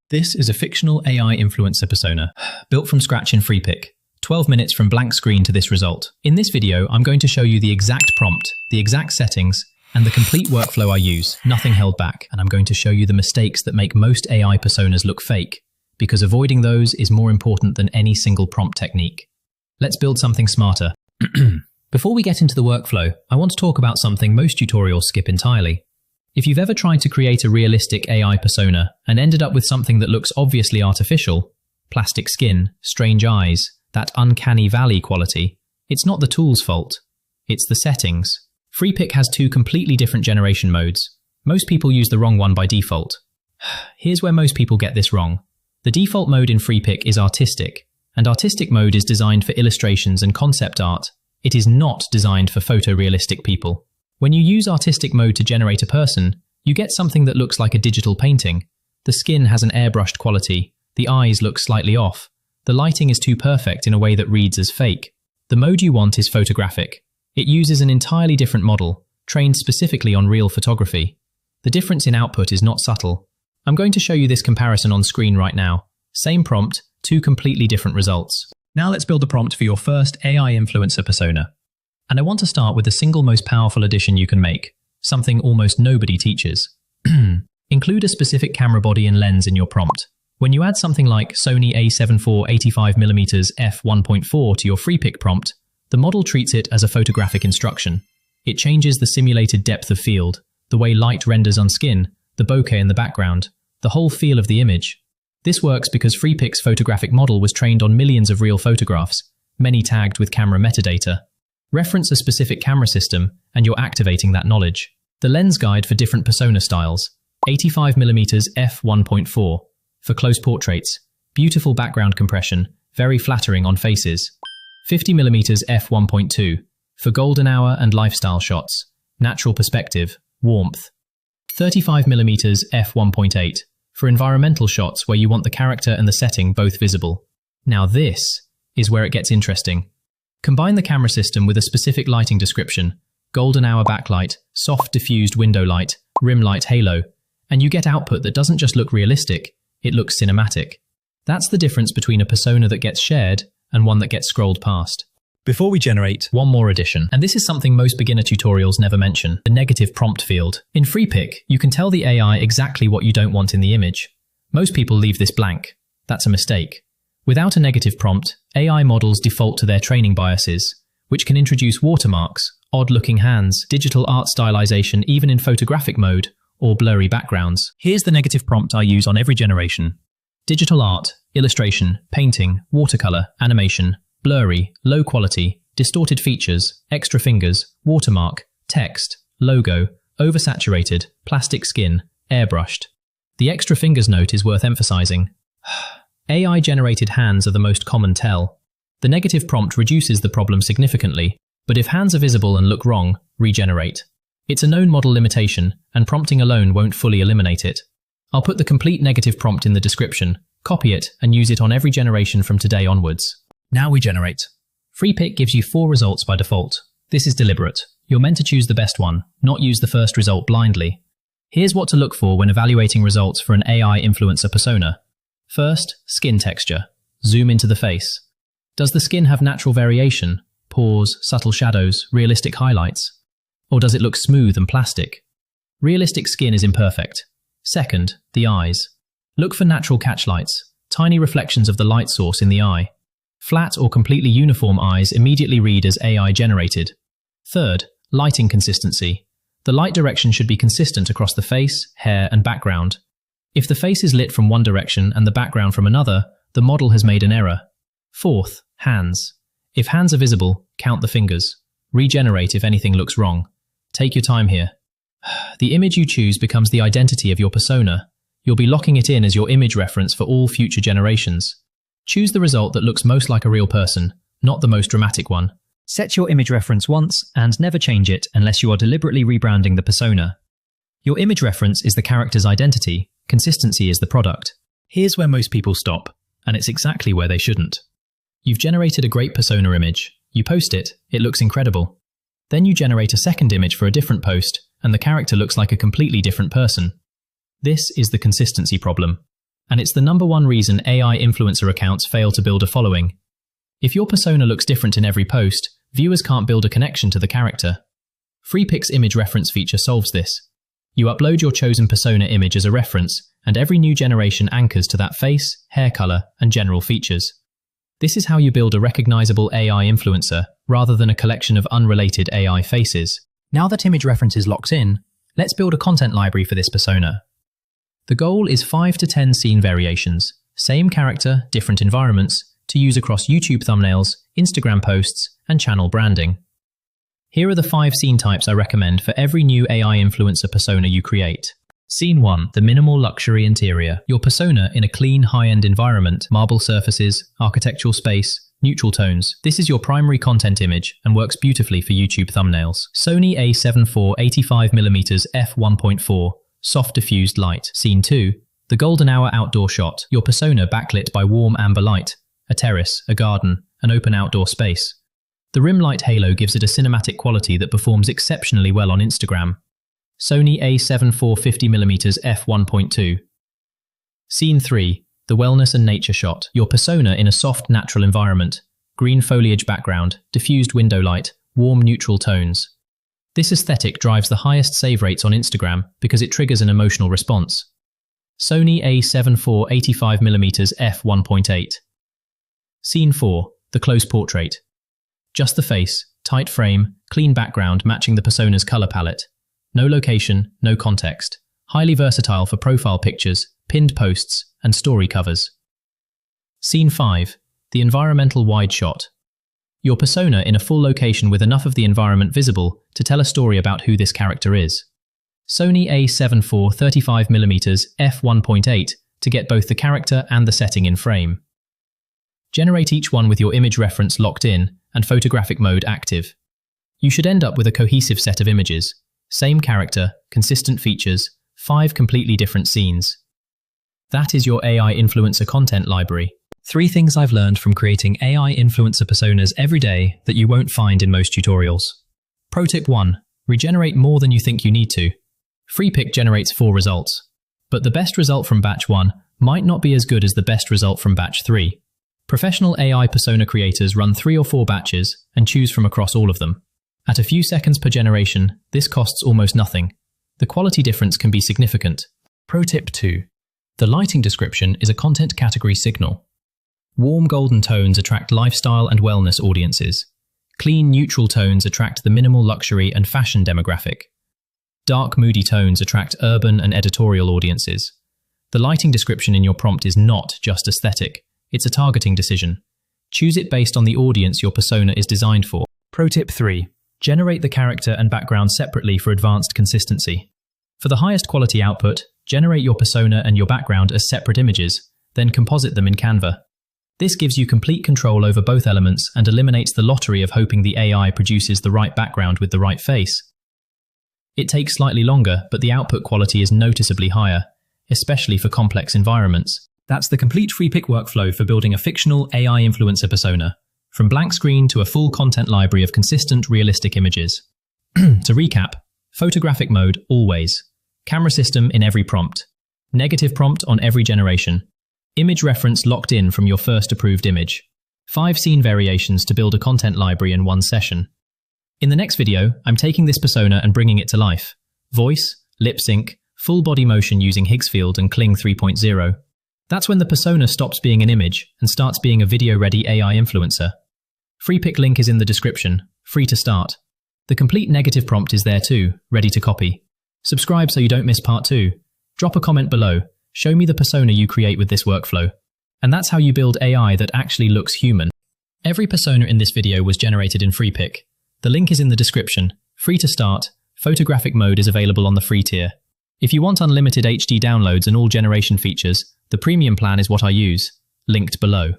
This is a fictional AI influencer persona, built from scratch in Freepik. 12 minutes from blank screen to this result. In this video, I'm going to show you the exact prompt, the exact settings, and the complete workflow I use, nothing held back. And I'm going to show you the mistakes that make most AI personas look fake, because avoiding those is more important than any single prompt technique. Let's build something smarter. Before we get into the workflow, I want to talk about something most tutorials skip entirely. If you've ever tried to create a realistic AI persona and ended up with something that looks obviously artificial, plastic skin, strange eyes, that uncanny valley quality, it's not the tool's fault. It's the settings. Freepik has two completely different generation modes. Most people use the wrong one by default. Here's where most people get this wrong. The default mode in Freepik is artistic, and artistic mode is designed for illustrations and concept art. It is not designed for photorealistic people. When you use artistic mode to generate a person, you get something that looks like a digital painting. The skin has an airbrushed quality, the eyes look slightly off, the lighting is too perfect in a way that reads as fake. The mode you want is photographic. It uses an entirely different model, trained specifically on real photography. The difference in output is not subtle. I'm going to show you this comparison on screen right now. Same prompt, two completely different results. Now let's build a prompt for your first AI influencer persona. And I want to start with the single most powerful addition you can make, something almost nobody teaches. Include a specific camera body and lens in your prompt. When you add something like Sony a7 IV 85mm f1.4 to your Freepik prompt, the model treats it as a photographic instruction. It changes the simulated depth of field, the way light renders on skin, the bokeh in the background, the whole feel of the image. This works because Freepik's photographic model was trained on millions of real photographs, many tagged with camera metadata. Reference a specific camera system, and you're activating that knowledge. The lens guide for different persona styles. 85mm f1.4 for close portraits. Beautiful background compression, very flattering on faces. 50mm f1.2 for golden hour and lifestyle shots. Natural perspective, warmth. 35mm f1.8 for environmental shots where you want the character and the setting both visible. Now this is where it gets interesting. Combine the camera system with a specific lighting description, golden hour backlight, soft diffused window light, rim light halo, and you get output that doesn't just look realistic, it looks cinematic. That's the difference between a persona that gets shared and one that gets scrolled past. Before we generate, one more addition, and this is something most beginner tutorials never mention, the negative prompt field. In Freepik, you can tell the AI exactly what you don't want in the image. Most people leave this blank. That's a mistake. Without a negative prompt, AI models default to their training biases, which can introduce watermarks, odd-looking hands, digital art stylization even in photographic mode, or blurry backgrounds. Here's the negative prompt I use on every generation. Digital art, illustration, painting, watercolor, animation, blurry, low quality, distorted features, extra fingers, watermark, text, logo, oversaturated, plastic skin, airbrushed. The extra fingers note is worth emphasizing. AI-generated hands are the most common tell. The negative prompt reduces the problem significantly, but if hands are visible and look wrong, regenerate. It's a known model limitation, and prompting alone won't fully eliminate it. I'll put the complete negative prompt in the description, copy it, and use it on every generation from today onwards. Now we generate. Freepik gives you 4 results by default. This is deliberate. You're meant to choose the best one, not use the first result blindly. Here's what to look for when evaluating results for an AI influencer persona. First, skin texture. Zoom into the face. Does the skin have natural variation, pores, subtle shadows, realistic highlights? Or does it look smooth and plastic? Realistic skin is imperfect. Second, the eyes. Look for natural catchlights, tiny reflections of the light source in the eye. Flat or completely uniform eyes immediately read as AI generated. Third, lighting consistency. The light direction should be consistent across the face, hair, and background. If the face is lit from one direction and the background from another, the model has made an error. Fourth, hands. If hands are visible, count the fingers. Regenerate if anything looks wrong. Take your time here. The image you choose becomes the identity of your persona. You'll be locking it in as your image reference for all future generations. Choose the result that looks most like a real person, not the most dramatic one. Set your image reference once and never change it unless you are deliberately rebranding the persona. Your image reference is the character's identity. Consistency is the product. Here's where most people stop, and it's exactly where they shouldn't. You've generated a great persona image. You post it, it looks incredible. Then you generate a second image for a different post, and the character looks like a completely different person. This is the consistency problem. And it's the #1 reason AI influencer accounts fail to build a following. If your persona looks different in every post, viewers can't build a connection to the character. Freepik's image reference feature solves this. You upload your chosen persona image as a reference, and every new generation anchors to that face, hair color, and general features. This is how you build a recognizable AI influencer, rather than a collection of unrelated AI faces. Now that image reference is locked in, let's build a content library for this persona. The goal is 5 to 10 scene variations, same character, different environments, to use across YouTube thumbnails, Instagram posts, and channel branding. Here are the 5 scene types I recommend for every new AI influencer persona you create. Scene 1. The minimal luxury interior. Your persona in a clean, high-end environment, marble surfaces, architectural space, neutral tones. This is your primary content image and works beautifully for YouTube thumbnails. Sony a7 IV 85mm f1.4. Soft diffused light. Scene 2. The golden hour outdoor shot. Your persona backlit by warm amber light. A terrace, a garden, an open outdoor space. The rim light halo gives it a cinematic quality that performs exceptionally well on Instagram. Sony a7 IV 50mm f1.2. Scene 3. The wellness and nature shot. Your persona in a soft, natural environment. Green foliage background, diffused window light, warm neutral tones. This aesthetic drives the highest save rates on Instagram because it triggers an emotional response. Sony a7 IV 85mm f1.8. Scene 4. The close portrait. Just the face, tight frame, clean background matching the persona's color palette. No location, no context. Highly versatile for profile pictures, pinned posts, and story covers. Scene 5. The environmental wide shot. Your persona in a full location with enough of the environment visible to tell a story about who this character is. Sony a7 IV 35mm f1.8 to get both the character and the setting in frame. Generate each one with your image reference locked in and photographic mode active. You should end up with a cohesive set of images. Same character, consistent features, 5 completely different scenes. That is your AI influencer content library. 3 things I've learned from creating AI influencer personas every day that you won't find in most tutorials. Pro tip 1. Regenerate more than you think you need to. Freepik generates 4 results, but the best result from batch 1 might not be as good as the best result from batch 3. Professional AI persona creators run 3 or 4 batches and choose from across all of them. At a few seconds per generation, this costs almost nothing. The quality difference can be significant. Pro tip 2. The lighting description is a content category signal. Warm golden tones attract lifestyle and wellness audiences. Clean neutral tones attract the minimal luxury and fashion demographic. Dark moody tones attract urban and editorial audiences. The lighting description in your prompt is not just aesthetic. It's a targeting decision. Choose it based on the audience your persona is designed for. Pro tip 3. Generate the character and background separately for advanced consistency. For the highest quality output, generate your persona and your background as separate images, then composite them in Canva. This gives you complete control over both elements and eliminates the lottery of hoping the AI produces the right background with the right face. It takes slightly longer, but the output quality is noticeably higher, especially for complex environments. That's the complete Freepik workflow for building a fictional AI influencer persona, from blank screen to a full content library of consistent, realistic images. To recap, photographic mode always, camera system in every prompt, negative prompt on every generation, image reference locked in from your first approved image, 5 scene variations to build a content library in 1 session. In the next video, I'm taking this persona and bringing it to life. Voice, lip sync, full body motion using Higgsfield and Kling 3.0. That's when the persona stops being an image and starts being a video-ready AI influencer. Freepik link is in the description, free to start. The complete negative prompt is there too, ready to copy. Subscribe so you don't miss part 2. Drop a comment below, show me the persona you create with this workflow. And that's how you build AI that actually looks human. Every persona in this video was generated in Freepik. The link is in the description, free to start, photographic mode is available on the free tier. If you want unlimited HD downloads and all generation features, the premium plan is what I use, linked below.